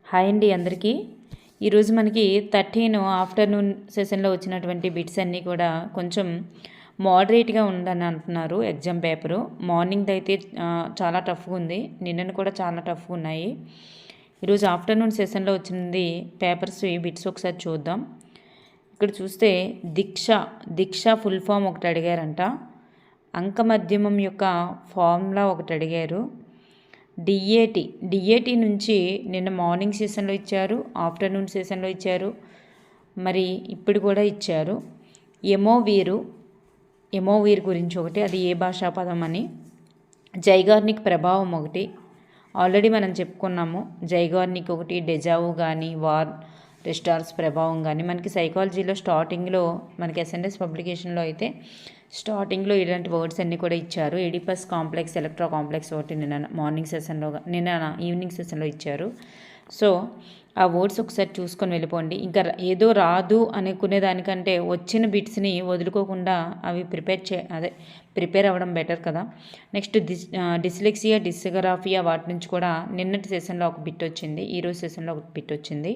Hi అండి అందరికీ. ఈరోజు మనకి 13 ఆఫ్టర్నూన్ సెషన్లో వచ్చినటువంటి బిట్స్ అన్నీ కూడా కొంచెం మోడరేట్గా ఉందని అంటున్నారు. ఎగ్జామ్ పేపరు మార్నింగ్ అయితే చాలా టఫ్గా ఉంది, నిన్నను కూడా చాలా టఫ్గా ఉన్నాయి. ఈరోజు ఆఫ్టర్నూన్ సెషన్లో వచ్చింది పేపర్స్ బిట్స్ ఒకసారి చూద్దాం. ఇక్కడ చూస్తే దీక్ష ఫుల్ ఫామ్ ఒకటి అడిగారంట. అంక మధ్యమం యొక్క ఫార్ములా ఒకటి అడిగారు. డిఏటి నుంచి నిన్న మార్నింగ్ సెషన్లో ఇచ్చారు, ఆఫ్టర్నూన్ సెషన్లో ఇచ్చారు, మరి ఇప్పుడు కూడా ఇచ్చారు. ఎమోవీర్ గురించి ఒకటి, అది ఏ భాషా పదం అని. జైగార్నిక్ ప్రభావం ఒకటి ఆల్రెడీ మనం చెప్పుకున్నాము. జైగార్నిక్ ఒకటి, డెజావు కానీ, వార్ రెస్టార్స్ ప్రభావం కానీ మనకి సైకాలజీలో స్టార్టింగ్లో మనకి ఎస్ఎన్ఎస్ పబ్లికేషన్లో అయితే స్టార్టింగ్లో ఇలాంటి వర్డ్స్ అన్నీ కూడా ఇచ్చారు. ఎడిపస్ కాంప్లెక్స్, ఎలక్ట్రా కాంప్లెక్స్ ఒకటి నిన్న ఈవినింగ్ సెషన్లో ఇచ్చారు. సో ఆ వర్డ్స్ ఒకసారి చూసుకొని వెళ్ళిపోండి. ఇంకా ఏదో రాదు అనుకునే దానికంటే వచ్చిన బిట్స్ని వదులుకోకుండా అవి ప్రిపేర్ అవ్వడం బెటర్ కదా. నెక్స్ట్ డిస్లెక్సియా, డిస్గ్రాఫియా, వాటి నుంచి కూడా నిన్నటి సెషన్లో ఒక బిట్ వచ్చింది, ఈరోజు సెషన్లో ఒక బిట్ వచ్చింది.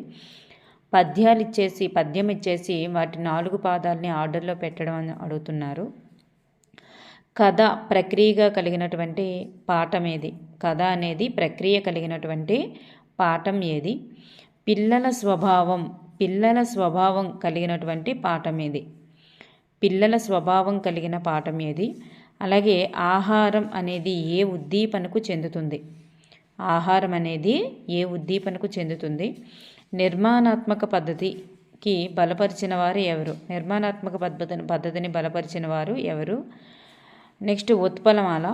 పద్యం ఇచ్చేసి వాటి 4 పాదాలని ఆర్డర్లో పెట్టడం అని అడుగుతున్నారు. కథ ప్రక్రియగా కలిగినటువంటి పాఠం ఏది? కథ అనేది ప్రక్రియ కలిగినటువంటి పాఠం ఏది? పిల్లల స్వభావం కలిగినటువంటి పాఠం ఏది? పిల్లల స్వభావం కలిగిన పాఠం ఏది? అలాగే ఆహారం అనేది ఏ ఉద్దీపనకు చెందుతుంది? ఆహారం అనేది ఏ ఉద్దీపనకు చెందుతుంది? నిర్మాణాత్మక పద్ధతికి బలపరిచిన వారు ఎవరు? నిర్మాణాత్మక పద్ధతిని బలపరిచిన వారు ఎవరు? నెక్స్ట్ ఉత్పలమాల.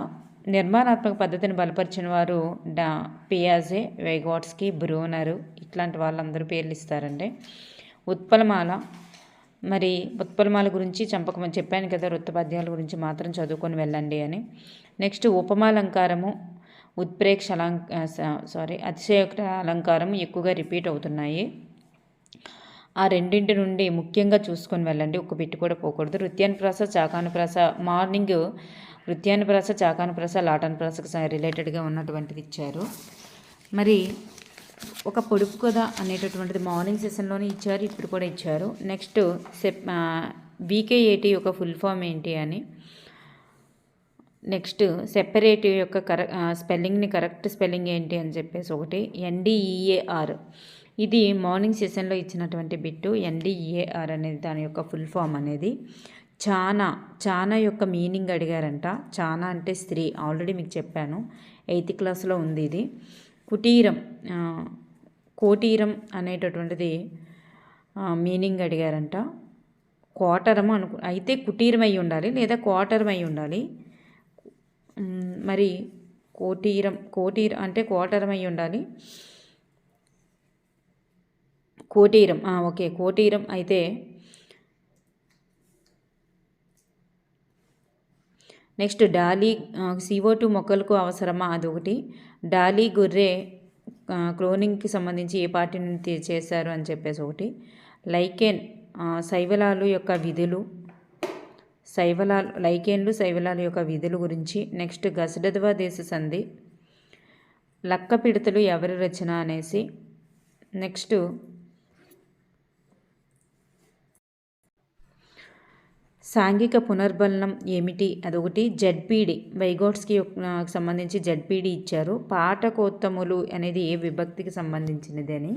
నిర్మాణాత్మక పద్ధతిని బలపరిచిన వారు పియాజే, వైగోట్స్కీ, బ్రూనరు, ఇట్లాంటి వాళ్ళందరూ పేర్లు ఇస్తారండి. ఉత్పలమాల, మరి ఉత్పలమాల గురించి చెప్పాను కదా, వృత్తపద్యాల గురించి మాత్రం చదువుకొని వెళ్ళండి అని. నెక్స్ట్ ఉపమాలంకారము, ఉత్ప్రేక్ష అతిశయోక్త అలంకారం ఎక్కువగా రిపీట్ అవుతున్నాయి. ఆ రెండింటి నుండి ముఖ్యంగా చూసుకొని వెళ్ళండి, ఒక బిట్ కూడా పోకూడదు. వృత్యానుప్రాస, చాకానుప్రాస. మార్నింగ్ వృత్యానుప్రాస, చాకానుప్రాస, లాటానుప్రాసకు రిలేటెడ్గా ఉన్నటువంటిది ఇచ్చారు. మరి ఒక పొడుపు కథ అనేటటువంటిది మార్నింగ్ సెషన్లోనే ఇచ్చారు, ఇప్పుడు కూడా ఇచ్చారు. నెక్స్ట్ VK80 యొక్క ఫుల్ ఫామ్ ఏంటి అని. నెక్స్ట్ సెపరేటివ్ యొక్క స్పెల్లింగ్ని కరెక్ట్ స్పెల్లింగ్ ఏంటి అని చెప్పేసి ఒకటి. NDEAR, ఇది మార్నింగ్ సెషన్లో ఇచ్చినటువంటి బిట్టు. NDEAR అనేది దాని యొక్క ఫుల్ ఫామ్ అనేది. చానా యొక్క మీనింగ్ అడిగారంట. చానా అంటే స్త్రీ, ఆల్రెడీ మీకు చెప్పాను, 8th క్లాస్లో ఉంది ఇది. కోటీరం అనేటటువంటిది మీనింగ్ అడిగారంట. కోటరం అయితే కుటీరం అయి ఉండాలి లేదా కోటరం అయి ఉండాలి. మరి కోటీరం అంటే కోటరం అయి ఉండాలి. ఓకే, కోటీరం అయితే. నెక్స్ట్ డాలీ, CO2 మొక్కలకు అవసరమా, అదొకటి. డాలీ గొర్రె క్లోనింగ్కి సంబంధించి ఏ పార్టీ నుండి చేశారు అని చెప్పేసి ఒకటి. లైకెన్, శైవలాలు యొక్క విధులు, శైవలాల యొక్క విధుల గురించి. నెక్స్ట్ గసడద్వా దేశ సంధి, లక్క పిడతలు ఎవరి రచన అనేసి. నెక్స్ట్ సాంఘిక పునర్బలనం ఏమిటి, అదొకటి. ZPD, వైగోట్స్కి సంబంధించి ZPD ఇచ్చారు. పాఠకోత్తములు అనేది ఏ విభక్తికి సంబంధించినది అని.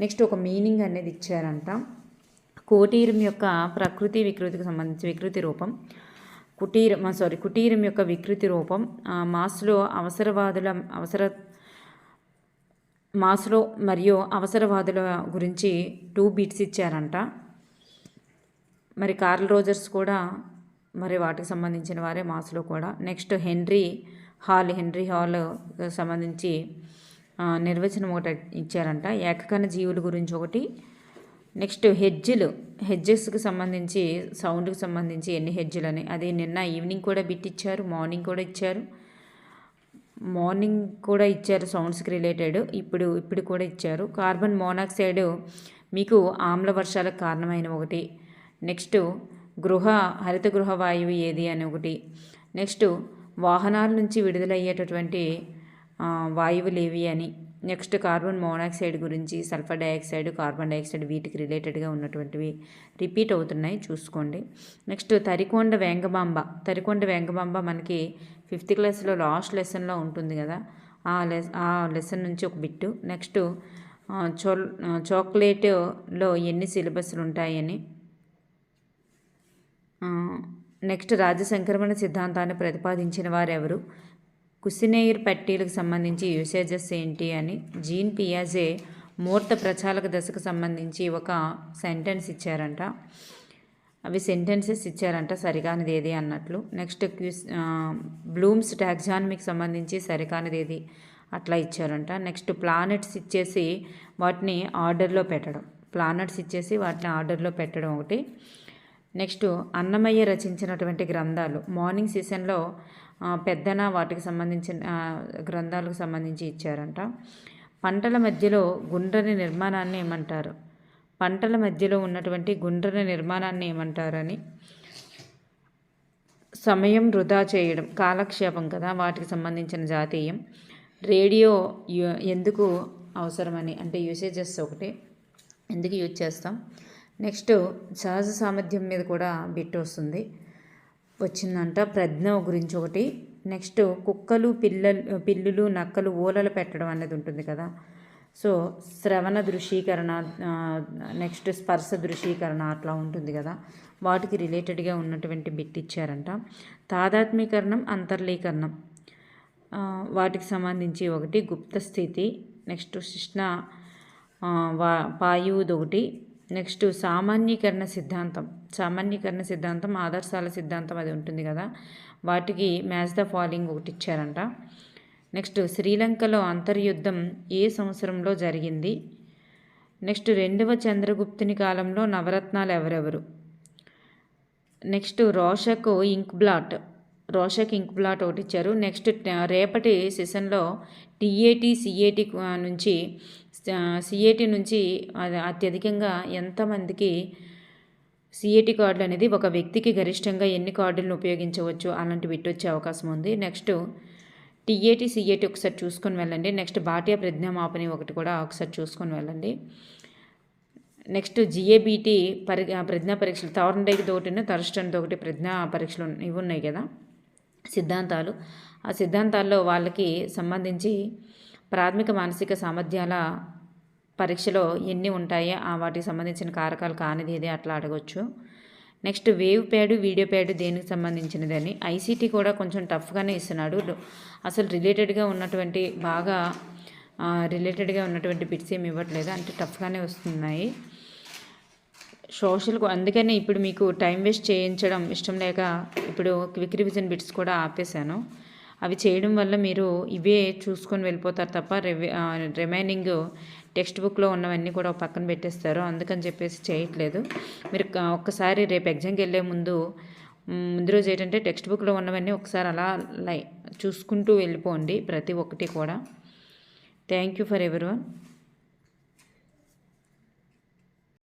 నెక్స్ట్ ఒక మీనింగ్ అనేది ఇచ్చారంట. కోటీరం యొక్క ప్రకృతి వికృతికి సంబంధించి వికృతి రూపం. కుటీరం యొక్క వికృతి రూపం. మాస్లో మరియు అవసరవాదుల గురించి 2 బిట్స్ ఇచ్చారంట. మరి కార్ల్ రోజర్స్ కూడా మరి వాటికి సంబంధించిన వారే, మాస్లో కూడా. నెక్స్ట్ హెన్రీ హాల్ సంబంధించి నిర్వచనం ఒకటి ఇచ్చారంట. ఏకకణ జీవుల గురించి ఒకటి. నెక్స్ట్ హెడ్జెస్కి సంబంధించి, సౌండ్కి సంబంధించి ఎన్ని హెడ్జులు అని, అది నిన్న ఈవినింగ్ కూడా బిట్ ఇచ్చారు, మార్నింగ్ కూడా ఇచ్చారు సౌండ్స్కి రిలేటెడ్. ఇప్పుడు కూడా ఇచ్చారు. కార్బన్ మోనాక్సైడ్ మీకు ఆమ్ల వర్షాలకు కారణమైన ఒకటి. నెక్స్ట్ హరిత గృహ వాయువు ఏది అని ఒకటి. నెక్స్ట్ వాహనాల నుంచి విడుదలయ్యేటటువంటి వాయువులు ఏవి అని. నెక్స్ట్ కార్బన్ మోనాక్సైడ్ గురించి, సల్ఫర్ డైఆక్సైడ్, కార్బన్ డైఆక్సైడ్ వీటికి రిలేటెడ్గా ఉన్నటువంటివి రిపీట్ అవుతున్నాయి, చూసుకోండి. నెక్స్ట్ తరికొండ వేంగబాంబ మనకి 5th క్లాస్లో లాస్ట్ లెసన్లో ఉంటుంది కదా, ఆ లెసన్ నుంచి ఒక బిట్టు. నెక్స్ట్ చాక్లెట్లో ఎన్ని సిలబస్లు ఉంటాయని. నెక్స్ట్ రాజ్య సంక్రమణ సిద్ధాంతాన్ని ప్రతిపాదించిన వారెవరు, కుసినేర్ పట్టీలకు సంబంధించి యూసేజెస్ ఏంటి అని. జీన్ పియాజే మూర్త ప్రచాలక దశకు సంబంధించి ఒక సెంటెన్స్ ఇచ్చారంట, అవి సెంటెన్సెస్ ఇచ్చారంట సరికానిది ఏది అన్నట్లు. నెక్స్ట్ బ్లూమ్స్ టాక్సానమీకి సంబంధించి సరికానిది ఏది అట్లా ఇచ్చారంట. నెక్స్ట్ ప్లానెట్స్ ఇచ్చేసి వాటిని ఆర్డర్లో పెట్టడం ఒకటి. నెక్స్ట్ అన్నమయ్య రచించినటువంటి గ్రంథాలు, మార్నింగ్ సెషన్లో పెద్దన వాటికి సంబంధించిన గ్రంథాలకు సంబంధించి ఇచ్చారంట. పంటల మధ్యలో గుండ్రని నిర్మాణాన్ని ఏమంటారని. సమయం వృధా చేయడం, కాలక్షేపం కదా, వాటికి సంబంధించిన జాతీయం. రేడియో ఎందుకు అవసరమని, అంటే యూసేజెస్ ఒకటి, ఎందుకు యూజ్ చేస్తాం. నెక్స్ట్ సహజ సామర్థ్యం మీద కూడా బిట్ వచ్చిందంట, ప్రజ్ఞ గురించి ఒకటి. నెక్స్ట్ కుక్కలు, పిల్లులు, నక్కలు ఊలలు పెట్టడం అనేది ఉంటుంది కదా, సో శ్రవణ దృశ్యీకరణ, నెక్స్ట్ స్పర్శ దృశ్యీకరణ అట్లా ఉంటుంది కదా, వాటికి రిలేటెడ్గా ఉన్నటువంటి బిట్ ఇచ్చారంట. తాదాత్మీకరణం, అంతర్లీకరణం వాటికి సంబంధించి ఒకటి. గుప్త స్థితి, నెక్స్ట్ శిష్ణ పాయువుది ఒకటి. నెక్స్ట్ సామాన్యీకరణ సిద్ధాంతం, ఆదర్శాల సిద్ధాంతం అది ఉంటుంది కదా, వాటికి మ్యాచ్ ద ఫాలోయింగ్ ఒకటి ఇచ్చారంట. నెక్స్ట్ శ్రీలంకలో అంతర్యుద్ధం ఏ సంవత్సరంలో జరిగింది. నెక్స్ట్ 2వ చంద్రగుప్తుని కాలంలో నవరత్నాలు ఎవరెవరు. నెక్స్ట్ రోషక్ ఇంక్ బ్లాట్ ఒకటి ఇచ్చారు. నెక్స్ట్ రేపటి సెషన్లో సిఏటి నుంచి అత్యధికంగా ఎంతమందికి సిఏటి కార్డులు అనేది ఒక వ్యక్తికి గరిష్టంగా ఎన్ని కార్డులను ఉపయోగించవచ్చు అలాంటి బిట్ వచ్చే అవకాశం ఉంది. నెక్స్ట్ సిఏటి ఒకసారి చూసుకొని వెళ్ళండి. నెక్స్ట్ భాటియా ప్రజ్ఞామాపని ఒకటి కూడా ఒకసారి చూసుకొని వెళ్ళండి. నెక్స్ట్ జిఏబిటి ప్రజ్ఞా పరీక్షలు, థార్న్డైక్ ఒకటి, థర్స్టన్ ఒకటి ప్రజ్ఞా పరీక్షలు ఇవి ఉన్నాయి కదా సిద్ధాంతాలు. ఆ సిద్ధాంతాల్లో వాళ్ళకి సంబంధించి ప్రాథమిక మానసిక సామర్థ్యాల పరీక్షలో ఎన్ని ఉంటాయి, వాటికి సంబంధించిన కారకాలు కానిది ఏది అట్లా అడగొచ్చు. Next wave pad, video pad దేనికి సంబంధించినది అని. ఐసీటీ కూడా కొంచెం టఫ్గానే ఇస్తున్నాడు, అసలు రిలేటెడ్గా ఉన్నటువంటి బిట్స్ ఏమి ఇవ్వట్లేదు, అంటే టఫ్గానే వస్తున్నాయి. సోషల్ అందుకనే ఇప్పుడు మీకు టైం వేస్ట్ చేయించడం ఇష్టం లేక ఇప్పుడు క్విక్ రివిజన్ బిట్స్ కూడా ఆపేశాను. అవి చేయడం వల్ల మీరు ఇవే చూసుకొని వెళ్ళిపోతారు తప్ప రిమైనింగ్ టెక్స్ట్ బుక్లో ఉన్నవన్నీ కూడా పక్కన పెట్టేస్తారు, అందుకని చెప్పేసి చేయట్లేదు. మీరు ఒక్కసారి రేపు ఎగ్జామ్కి వెళ్ళే ముందు రోజు ఏంటంటే టెక్స్ట్ బుక్లో ఉన్నవన్నీ ఒకసారి అలా చూసుకుంటూ వెళ్ళిపోండి ప్రతి ఒక్కటి కూడా. Thank you for everyone.